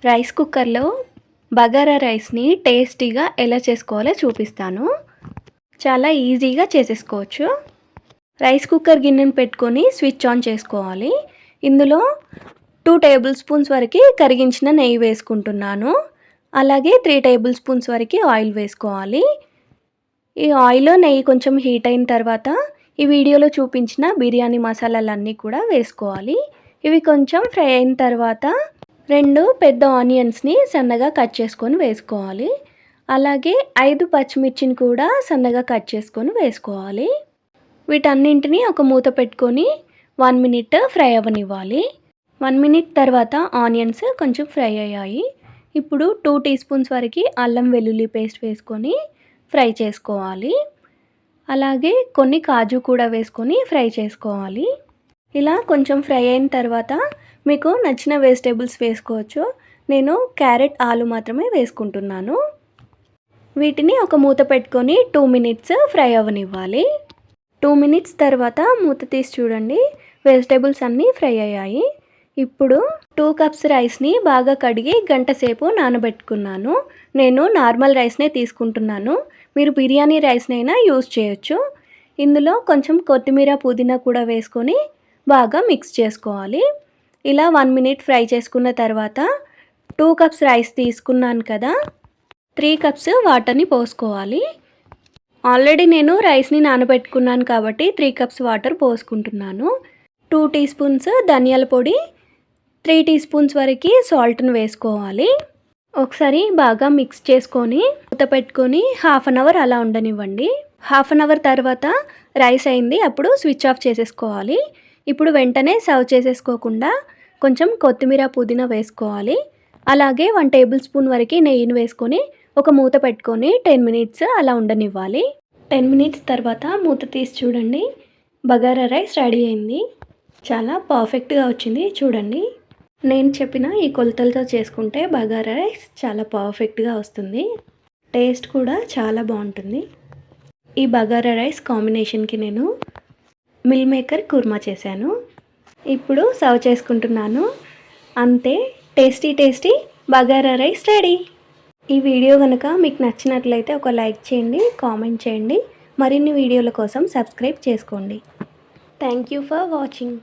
Rice కుక్కర్లో బగారా రైస్ని టేస్టీగా ఎలా చేసుకోవాలో చూపిస్తాను. చాలా ఈజీగా చేసేసుకోవచ్చు. రైస్ కుక్కర్ గిన్నెను పెట్టుకొని స్విచ్ ఆన్ చేసుకోవాలి. ఇందులో 2 టేబుల్ స్పూన్స్ వరకు కరిగించిన నెయ్యి వేసుకుంటున్నాను. అలాగే 3 టేబుల్ స్పూన్స్ వరకు ఆయిల్ వేసుకోవాలి. ఈ ఆయిల్ నెయ్యి కొంచెం హీట్ అయిన తర్వాత ఈ వీడియోలో చూపించిన బిర్యానీ మసాలాలన్నీ కూడా వేసుకోవాలి. ఇవి కొంచెం ఫ్రై అయిన తర్వాత 2 పెద్ద ఆనియన్స్ని సన్నగా కట్ చేసుకొని వేసుకోవాలి. అలాగే 5 పచ్చిమిర్చిని కూడా సన్నగా కట్ చేసుకొని వేసుకోవాలి. వీటన్నింటినీ ఒక మూత పెట్టుకొని 1 మినిట్ ఫ్రై అవ్వనివ్వాలి. 1 మినిట్ తర్వాత ఆనియన్స్ కొంచెం ఫ్రై అయ్యాయి. ఇప్పుడు 2 టీ స్పూన్స్ వరకు అల్లం వెల్లుల్లి పేస్ట్ వేసుకొని ఫ్రై చేసుకోవాలి. అలాగే కొన్ని కాజు కూడా వేసుకొని ఫ్రై చేసుకోవాలి. ఇలా కొంచెం ఫ్రై అయిన తర్వాత మీకు నచ్చిన వెజిటేబుల్స్ వేసుకోవచ్చు. నేను క్యారెట్, ఆలు మాత్రమే వేసుకుంటున్నాను. వీటిని ఒక మూత పెట్టుకొని 2 మినిట్స్ ఫ్రై అవ్వనివ్వాలి. 2 మినిట్స్ తర్వాత మూత తీసి చూడండి, వెజిటేబుల్స్ అన్నీ ఫ్రై అయ్యాయి. ఇప్పుడు 2 కప్స్ రైస్ని బాగా కడిగి గంట సేపు నానబెట్టుకున్నాను. నేను నార్మల్ రైస్నే తీసుకుంటున్నాను. మీరు బిర్యానీ రైస్నైనా యూజ్ చేయొచ్చు. ఇందులో కొంచెం కొత్తిమీర, పుదీనా కూడా వేసుకొని బాగా మిక్స్ చేసుకోవాలి. ఇలా 1 మినిట్ ఫ్రై చేసుకున్న తర్వాత 2 కప్స్ రైస్ తీసుకున్నాను కదా, 3 కప్స్ వాటర్ని పోసుకోవాలి. ఆల్రెడీ నేను రైస్ని నానబెట్టుకున్నాను కాబట్టి 3 కప్స్ వాటర్ పోసుకుంటున్నాను. 2 టీ స్పూన్స్ ధనియాల పొడి, 3 టీ స్పూన్స్ వరకు సాల్ట్ని వేసుకోవాలి. ఒకసారి బాగా మిక్స్ చేసుకొని మూత పెట్టుకొని 1/2 అవర్ అలా ఉండనివ్వండి. 1/2 అవర్ తర్వాత రైస్ అయింది, అప్పుడు స్విచ్ ఆఫ్ చేసేసుకోవాలి. ఇప్పుడు వెంటనే సర్వ్ చేసేసుకోకుండా కొంచెం కొత్తిమీర, పుదీనా వేసుకోవాలి. అలాగే 1 టేబుల్ స్పూన్ వరకు నెయ్యిని వేసుకొని ఒక మూత పెట్టుకొని 10 మినిట్స్ అలా ఉండనివ్వాలి. 10 మినిట్స్ తర్వాత మూత తీసి చూడండి, బగారా రైస్ రెడీ అయింది. చాలా పర్ఫెక్ట్గా వచ్చింది. చూడండి, నేను చెప్పిన ఈ కొలతలతో చేసుకుంటే బగారా రైస్ చాలా పర్ఫెక్ట్గా వస్తుంది. టేస్ట్ కూడా చాలా బాగుంటుంది. ఈ బగారా రైస్ కాంబినేషన్కి నేను మిల్ మేకర్ కుర్మా చేశాను. ఇప్పుడు సర్వ్ చేసుకుంటున్నాను. అంతే, టేస్టీ బగారా రైస్ రెడీ. ఈ వీడియో కనుక మీకు నచ్చినట్లయితే ఒక లైక్ చేయండి, కామెంట్ చేయండి. మరిన్ని వీడియోల కోసం సబ్స్క్రైబ్ చేసుకోండి. Thank you for watching.